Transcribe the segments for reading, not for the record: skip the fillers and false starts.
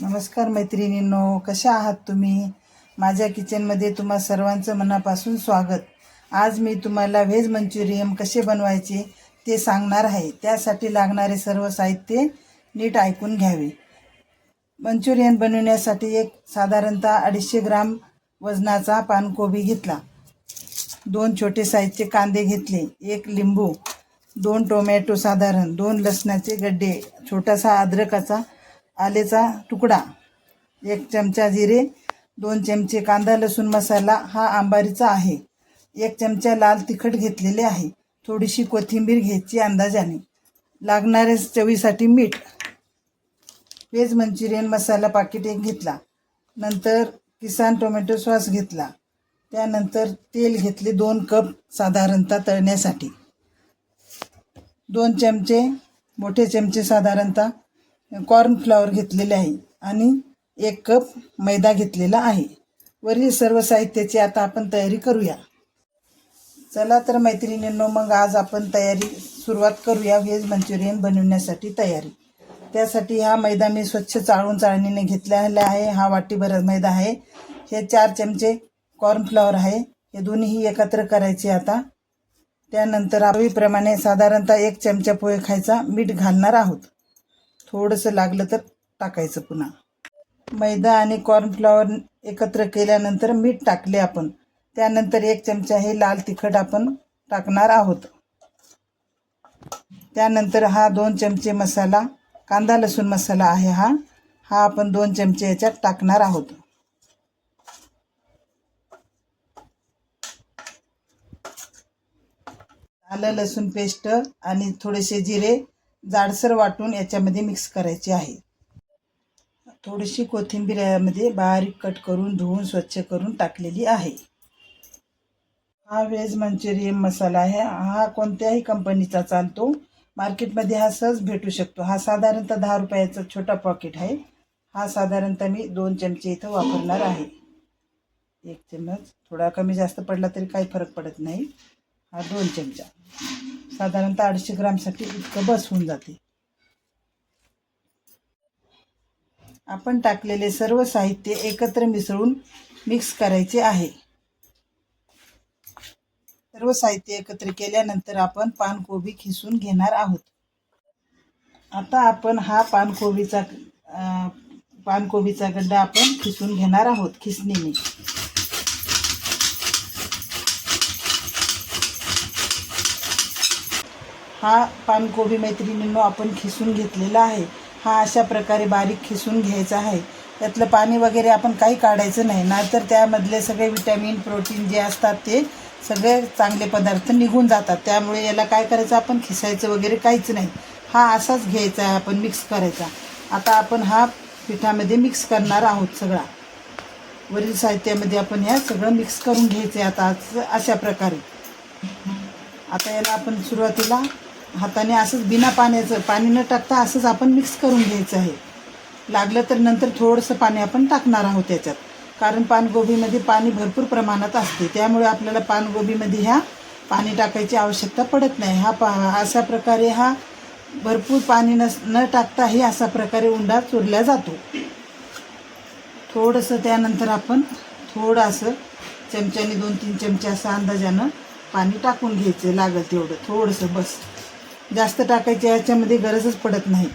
नमस्कार मैत्रिणींनो, कशा आहात तुम्ही? माझ्या किचनमध्ये तुम्हा सर्वांचं मनापासून स्वागत. आज मी तुम्हाला व्हेज मंचुरियन कसे बनवायचे ते सांगणार आहे. त्यासाठी लागणारे सर्व साहित्य नीट ऐकून घ्यावे. मंचुरियन बनवण्यासाठी साधारणतः 250 ग्राम वजनाचा पानकोबी घेतला, 2 छोटे साईजचे कांदे घेतले, 1 लिंबू, 2 टोमॅटो साधारण, 2 लसणाचे गड्डे, छोटासा अद्रकाचा आलेचा तुकडा, 1 चमचा जिरे, 2 चमचे कांदा लसूण मसाला हा अंबारीचा आहे, 1 चमचा लाल तिखट घेतलेले आहे, थोडीशी कोथिंबीर घ्यायची अंदाजाने, लागणारे चवीसाठी मीठ, व्हेज मंचुरियन मसाला पाकिट 1 घेतला, नंतर किसान टोमॅटो सॉस घेतला, त्यानंतर तेल घेतले 2 कप साधारणतः तळण्यासाठी, 2 चमचे मोठे चमचे साधारणतः कॉर्नफ्लॉवर घेतलेले आहे आणि 1 कप मैदा घेतलेला आहे. वरील सर्व साहित्याची आता आपण तयारी करूया. चला तर मैत्रिणींनो, मग आज आपण सुरुवात करूया व्हेज मंचुरियन बनवण्यासाठी तयारी. त्यासाठी हा मैदा मी स्वच्छ चाळणीने घेतलेला आहे. हा वाटीभर मैदा आहे. हे 4 चमचे कॉर्नफ्लॉवर आहे. हे दोन्ही एकत्र करायचे. आता त्यानंतर आवडीप्रमाणे साधारणतः 1 चमचा पोहे खायचा मीठ घालणार आहोत. थोडंसं लागलं तर टाकायचं. पुन्हा मैदा आणि कॉर्नफ्लॉवर एकत्र केल्यानंतर मीठ टाकले आपण. त्यानंतर 1 चमचा हे लाल तिखट आपण टाकणार आहोत. त्यानंतर हा 2 चमचे मसाला, कांदा लसूण मसाला आहे, हा आपण 2 चमचे याच्यात टाकणार आहोत. आलं लसूण पेस्ट आणि थोडेसे जिरे जाडसर वाटून याच्यामध्ये मिक्स करायचे आहे. थोडीशी कोथिंबीर यामध्ये बारीक कट करून धुवून स्वच्छ करून टाकलेली आहे. हा व्हेज मंचुरियन मसाला आहे. हा कोणत्याही कंपनीचा चालतो. मार्केटमध्ये हा सहज भेटू शकतो. हा साधारणतः 10 रुपयाचा छोटा पॉकेट आहे. हा साधारणतः मी 2 चमचे इथं वापरणार आहे. 1 चम्मच थोडा कमी जास्त पडला तरी काही फरक पडत नाही. हा 2 चमचा साधारणतः 250 ग्रामसाठी इतकं बस होऊन जाते. आपण टाकलेले सर्व साहित्य एकत्र मिसळून मिक्स करायचे आहे. सर्व साहित्य एकत्र केल्यानंतर आपण पानकोबी खिसून घेणार आहोत. आता आपण हा पानकोबीचा गड्डा आपण खिसून घेणार आहोत खिसणीने. हा पानकोबी मैत्रिणींनो आपण खिसून घेतलेला आहे. हा अशा प्रकारे बारीक खिसून घ्यायचा आहे. त्यातलं पाणी वगैरे आपण काही काढायचं नाही, नाहीतर त्यामधले सगळे विटॅमिन प्रोटीन जे असतात ते सगळे चांगले पदार्थ निघून जातात. त्यामुळे याला काय करायचं, आपण खिसायचं वगैरे काहीच नाही. हा असाच घ्यायचा आहे, आपण मिक्स करायचा. आता आपण हा पिठामध्ये मिक्स करणार आहोत. सगळा वरील साहित्यामध्ये आपण ह्या सगळं मिक्स करून घ्यायचं आहे. आता अशा प्रकारे आता याला आपण सुरुवातीला हाताने असंच बिना पाणी न टाकता असंच आपण मिक्स करून घ्यायचं आहे. लागलं तर नंतर थोडंसं पाणी आपण टाकणार आहोत त्याच्यात, कारण पानकोबीमध्ये पाणी भरपूर प्रमाणात असते. त्यामुळे आपल्याला पानकोबीमध्ये ह्या पाणी टाकायची आवश्यकता पडत नाही. अशा प्रकारे हा भरपूर पाणी न टाकताही अशा प्रकारे उंडा चुरला जातो. थोडंसं त्यानंतर आपण थोडंसं चमच्याने 2-3 चमचे असं अंदाजानं पाणी टाकून घ्यायचं. लागेल तेवढं थोडंसं बस. जास्त टाकायची याच्यामध्ये गरजच पडत नाही,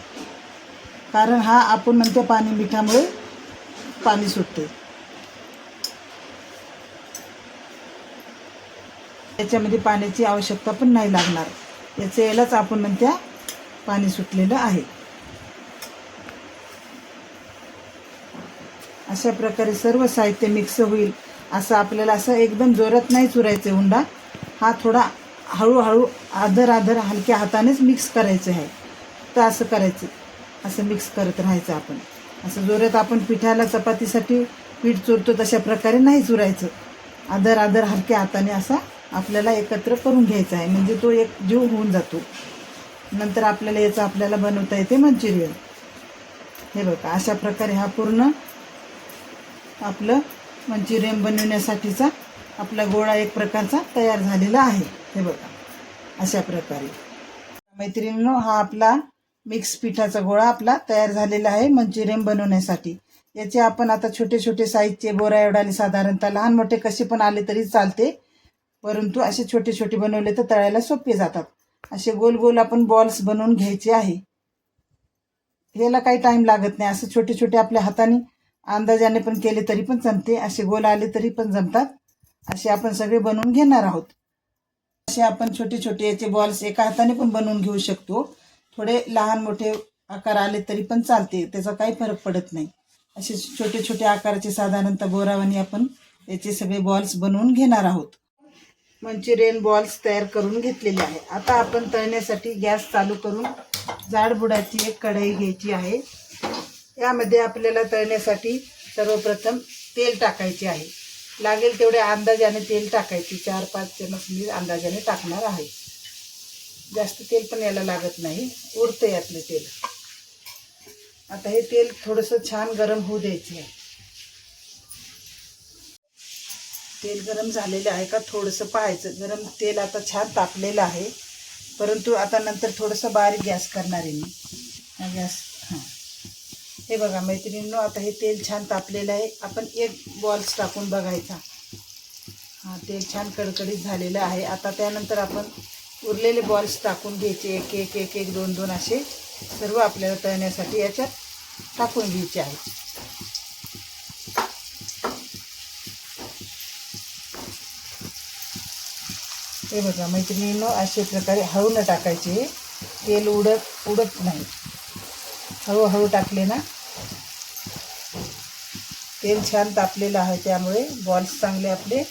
कारण हा आपण म्हणतो पाणी मिठामुळे पाणी सुटते. याच्यामध्ये पाण्याची आवश्यकता पण नाही लागणार. यालाच आपण म्हणत्या पाणी सुटलेलं आहे. अशा प्रकारे सर्व साहित्य मिक्स होईल असं आपल्याला असं एकदम जोरात नाही चुरायचं उंडा. हा थोडा हळूहळू आदर हलक्या हातानेच मिक्स करायचं आहे. तर असं करायचं, असं मिक्स करत राहायचं. आपण असं जोरात आपण पिठाला चपातीसाठी पीठ चुरतो तशा प्रकारे नाही चुरायचं. आदर हलक्या हाताने असा आपल्याला एकत्र करून घ्यायचा आहे, म्हणजे तो एक जीव होऊन जातो. नंतर आपल्याला बनवता येते मंचुरियन. हे बघा, अशा प्रकारे हा पूर्ण आपलं मंचुरियन बनवण्यासाठीचा आपला गोळा एक प्रकारचा तयार झालेला आहे. हे बघा, अशा प्रकारे मैत्रिणींनो, हा आपला मिक्स पिठाचा गोळा आपला तयार झालेला आहे मंचुरियन बनवण्यासाठी. याचे आपण आता छोटे छोटे साईजचे बोरा एवढाले साधारणतः लहान मोठे कसे पण आले तरी चालते, परंतु असे छोटे छोटे बनवले तर तळायला सोपे जातात. असे गोल गोल आपण बॉल्स बनवून घ्यायचे आहे. याला काही टाइम लागत नाही. असे छोटे छोटे आपल्या हाताने अंदाजाने पण केले तरी पण जमते, असे गोल आले तरी पण जमतात. असे आपण सगळे बनवून घेणार आहोत. असे आपण छोटे छोटे याचे बॉल्स एका हाताने पण बनवून घेऊ शकतो. थोडे लहान मोठे आकार आले तरी पण चालते, त्याचा काही फरक पडत नाही. असे छोटे छोटे आकाराचे साधारणतः बोरावानी आपण याचे सगळे बॉल्स बनवून घेणार आहोत. मंचुरियन बॉल्स तयार करून घेतलेले आहे. आता आपण तळण्यासाठी गॅस चालू करून जाड बुडाची एक कढई घ्यायची आहे. यामध्ये आपल्याला तळण्यासाठी सर्वप्रथम तेल टाकायचे आहे. लागेल तेवढ्या अंदाजाने तेल टाकायचे. 4-5 चमच मी अंदाजाने टाकणार आहे. जास्त तेल पण याला लागत नाही, उडतं यातलं तेल. आता हे तेल थोडंसं छान गरम होऊ द्यायचे आहे. तेल गरम झालेलं आहे का थोडंसं पाहायचं. गरम तेल आता छान तापलेलं आहे, परंतु आता नंतर थोडंसं बारीक गॅस करणार आहे मी. गॅस हे बघा मैत्रिणींनो, आता हे तेल छान तापलेलं आहे. आपण एक बॉल्स टाकून बघायचा. तेल छान कडकडीत झालेलं आहे. आता त्यानंतर आपण उरलेले बॉल्स टाकून घ्यायचे. एक एक एक एक 2-2 असे सर्व आपल्याला तळण्यासाठी याच्यात टाकून घ्यायचे आहेत. हे बघा मैत्रिणींनो, अशा प्रकारे हळू न टाकायचे. तेल उडत नाही. हळूहळू टाकले ना. तेल छान तापलेलं आहे, त्यामुळे बॉल्स चांगले आपले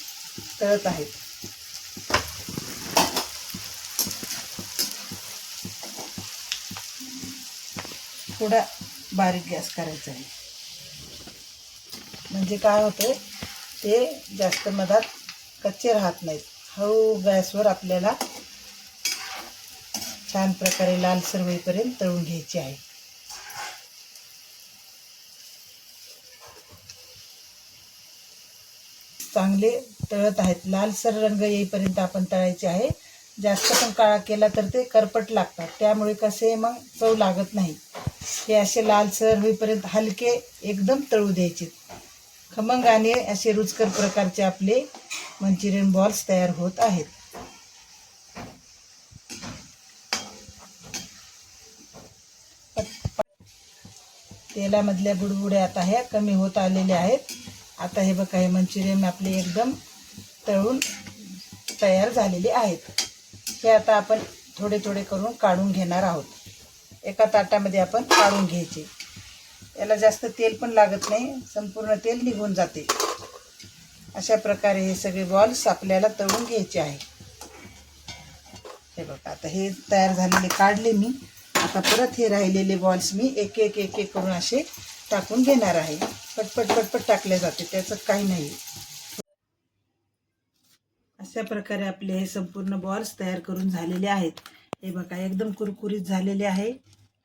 तळत आहेत. थोडा बारीक गॅस करायचा आहे, म्हणजे काय होते ते जास्त मधात कच्चे राहत नाहीत. हळू गॅसवर आपल्याला छान प्रकारे लालसर होईपर्यंत तळून घ्यायचे आहे. चांगले तळत आहेत. लालसर रंग येईपर्यंत आपण तळायचे आहे. जास्त पण काळा केला तर ते करपट लागतात, त्यामुळे कसे मग चव लागत नाही. हे असे लालसर होईपर्यंत हलके एकदम तळू द्यायचे. खमंग आणि असे रुचकर प्रकारचे आपले मंचुरियन बॉल्स तयार होत आहेत. तेलामधल्या बुडबुड्या आता ह्या कमी होत आलेल्या आहेत. आता हे बघा, हे मंचुरियन आपले एकदम तळून तयार झालेले आहेत. हे आता आपण थोडे थोडे करून काढून घेणार आहोत. एका ताटामध्ये आपण काढून घ्यायचे. याला जास्त तेल पण लागत नाही, संपूर्ण तेल निघून जाते. अशा प्रकारे हे सगळे बॉल्स आपल्याला तळून घ्यायचे आहे. हे बघा, आता हे तयार झालेले काढले मी. आता परत हे राहिलेले बॉल्स मी एक एक एक एक करून असे टाकून घेणार आहे. पटपट पटपट टाकले जाते, त्याचं काही नाही. अशा प्रकारे आपले हे संपूर्ण बॉल्स तयार करून झालेले आहेत. हे बघा, एकदम कुरकुरीत झालेले आहे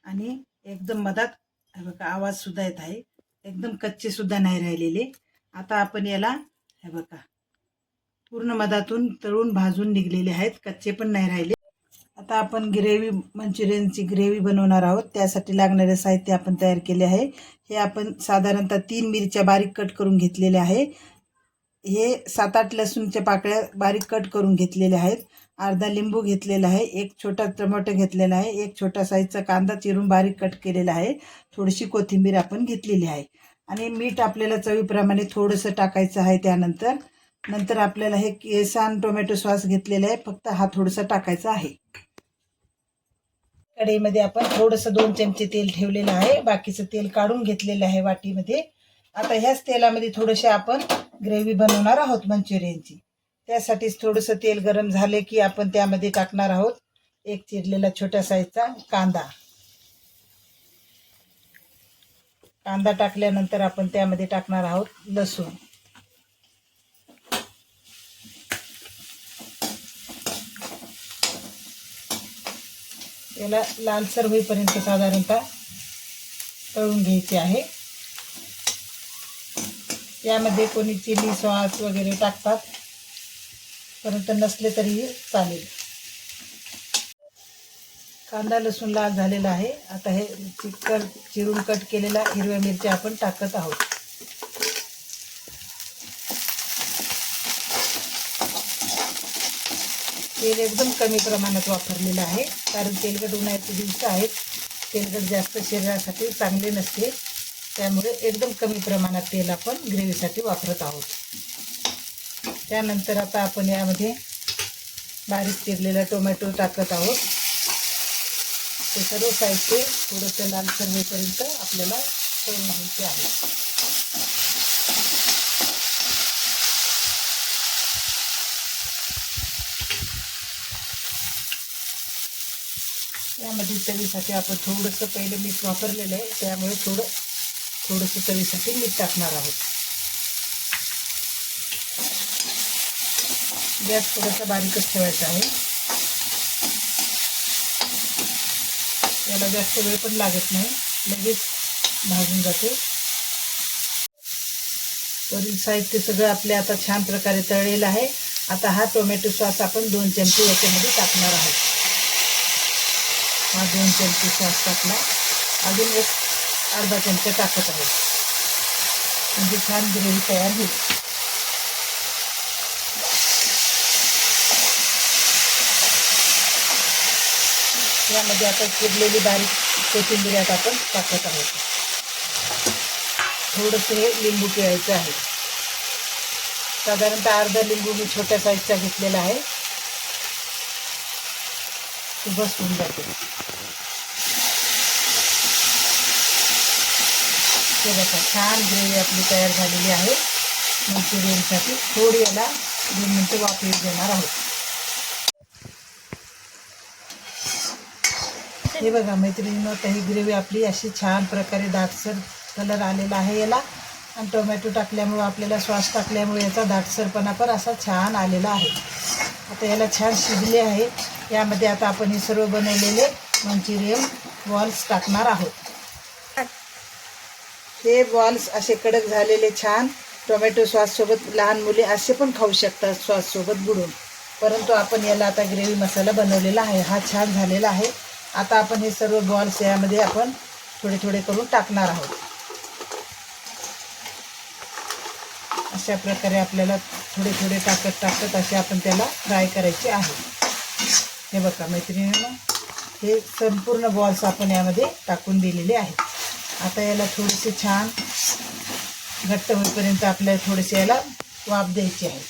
आणि एकदम मधात हे बघा आवाज सुद्धा येत आहे. एकदम कच्चे सुद्धा नाही राहिलेले. आता आपण याला हे बघा पूर्ण मधातून तळून भाजून निघलेले आहेत, कच्चे पण नाही राहिले. आता आपण मंचुरियनची ग्रेव्ही बनवणार आहोत. त्यासाठी लागणारे साहित्य आपण तयार केले आहे. हे आपण साधारणतः 3 मिरच्या बारीक कट करून घेतलेल्या आहे. हे 7-8 लसूणच्या पाकळ्या बारीक कट करून घेतलेल्या आहेत. अर्धा लिंबू घेतलेला आहे. एक छोटा टोमॅटो घेतलेला आहे. एक छोटा साईजचा कांदा चिरून बारीक कट केलेला आहे. थोडीशी कोथिंबीर आपण घेतलेली आहे आणि मीठ आपल्याला चवीप्रमाणे थोडंसं टाकायचं आहे. नंतर आपल्याला हे केसान टोमॅटो सॉस घेतलेला आहे, फक्त हा थोडासा टाकायचा आहे. कढईमध्ये आपण थोडंसं 2 चमचे तेल ठेवलेलं आहे. बाकीचं तेल काढून घेतलेलं आहे वाटीमध्ये. आता ह्याच तेलामध्ये थोडेसे आपण ग्रेव्ही बनवणार आहोत मंचुरियनची. त्यासाठीच थोडंसं तेल गरम झाले की आपण त्यामध्ये टाकणार आहोत एक चिरलेला छोट्या साईजचा कांदा. कांदा टाकल्यानंतर आपण त्यामध्ये टाकणार आहोत लसूण. याला लालसर होईपर्यंत साधारणतः तळून घ्यायचे आहे. यामध्ये कोणी चिली सॉस वगैरे टाकतात, परंतु नसले तरीही चालेल. कांदा लसूण लाल झालेला आहे. आता हे चिरून कट केलेल्या हिरव्या मिरच्या आपण टाकत आहोत. तेल एकदम कमी प्रमाणात वापरलेलं आहे, कारण तेलकट उन्हाळ्याचे दिवस आहेत. तेलकट जास्त शरीरासाठी चांगले नसते, त्यामुळे एकदम कमी प्रमाणात तेल आपण ग्रेव्हीसाठी वापरत आहोत. त्यानंतर आता आपण यामध्ये बारीक चिरलेला टोमॅटो टाकत आहोत. ते सर्व साहित्य थोडंसं लालसर होईपर्यंत आपल्याला तळून घ्यायचे आहे. यामध्ये चवीसाठी आपण थोडंसं पहिलं मीठ वापरलेलं आहे, त्यामुळे थोडंसं चवीसाठी मीठ टाकणार आहोत. गॅस थोडासा बारीकच ठेवायचा आहे. याला जास्त वेळ पण लागत नाही, लगेच भाजून जाते. वरील साहित्य सगळं आपले आता छान प्रकारे तळलेलं आहे. आता हा टोमॅटो सॉस आपण 2 चमचे याच्यामध्ये टाकणार आहोत. हा 2 चमचे सॉस टाकला. अजून एक अर्धा चमचा टाकत आहोत, म्हणजे छान ग्रेव्ही तयार होईल. यामध्ये आता चिरलेली बारीक कोथिंबीर आपण टाकत आहोत. थोडंसं हे लिंबू पिळायचं आहे. साधारणतः अर्धा लिंबू मी छोट्या साईजचा घेतलेला आहे, तो बस होऊन जाते. हे बघा, छान ग्रेव्ही आपली तयार झालेली आहे. मंचुरियनसाठी थोडी याला 2 मिनिटं वाफेवर देणार आहोत. हे बघा मैत्रिणींनो, आता ही ग्रेव्ही आपली अशी छान प्रकारे दाटसर कलर आलेला आहे याला. आणि टोमॅटो टाकल्यामुळे, आपल्याला सॉस टाकल्यामुळे याचा दाटसरपणा पण असा छान आलेला आहे. आता याला छान शिजले आहे. यामध्ये आता आपण हे सर्व बनवलेले मंचुरियन बॉल्स टाकणार आहोत. हे बॉल्स असे कडक झालेले छान टोमॅटो सॉससोबत लहान मुले असे पण खाऊ शकतात सॉससोबत बुडून. परंतु आपण याला आता ग्रेव्ही मसाला बनवलेला आहे, हा छान झालेला आहे. आता आपण हे सर्व बॉल्स यामध्ये आपण थोडे थोडे करून टाकणार आहोत. अशा प्रकारे आपल्याला थोडे थोडे टाकत असे आपण त्याला फ्राय करायचे आहे. हे बघा मैत्रिणींनो, हे संपूर्ण बॉल्स आपण यामध्ये टाकून दिलेले आहेत. आता याला थोडेसे छान घट्ट होईपर्यंत आपल्याला थोडेसे याला वाफ द्यायची आहे.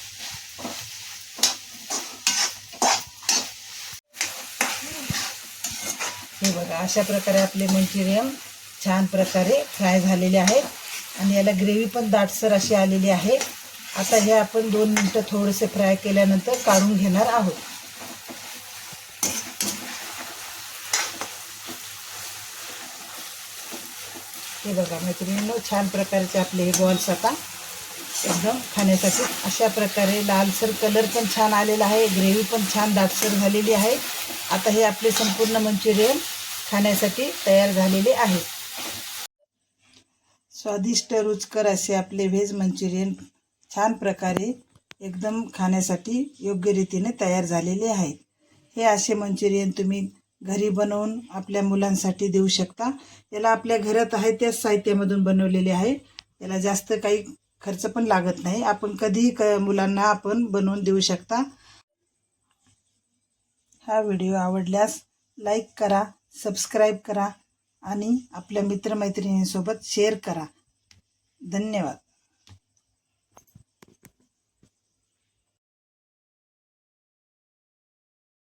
हे बघा, अशा प्रकारे आपले मंचुरियन छान प्रकारे फ्राय झालेले आहेत आणि याला ग्रेव्ही पण दाटसर अशी आलेली आहे. आता हे आपण 2 मिनिटं थोडेसे फ्राय केल्यानंतर काढून घेणार आहोत. हे बघा मैत्रिणींनो, छान प्रकारचे आपले हे बॉल्स आता एकदम खाण्यासाठी अशा प्रकारे लालसर कलर पण छान आलेला आहे, ग्रेव्ही पण छान दाटसर झालेली आहे. आता हे आपले संपूर्ण मंचुरियन खाण्यासाठी तयार झालेले आहे. स्वादिष्ट रुचकर असे आपले व्हेज मंचुरियन छान प्रकारे एकदम खाण्यासाठी योग्य रीतीने तयार झालेले आहेत. हे असे मंचुरियन तुम्ही घरी बनवून आपल्या मुलांसाठी देऊ शकता. याला आपल्या घरात आहे त्याच साहित्यामधून बनवलेले आहे. याला जास्त काही खर्च पण लागत नाही. आपण कधीही मुलांना आपण बनवून देऊ शकता. हा व्हिडिओ आवडल्यास लाईक करा, सबस्क्राईब करा आणि आपल्या मित्रमैत्रिणींसोबत शेअर करा. धन्यवाद.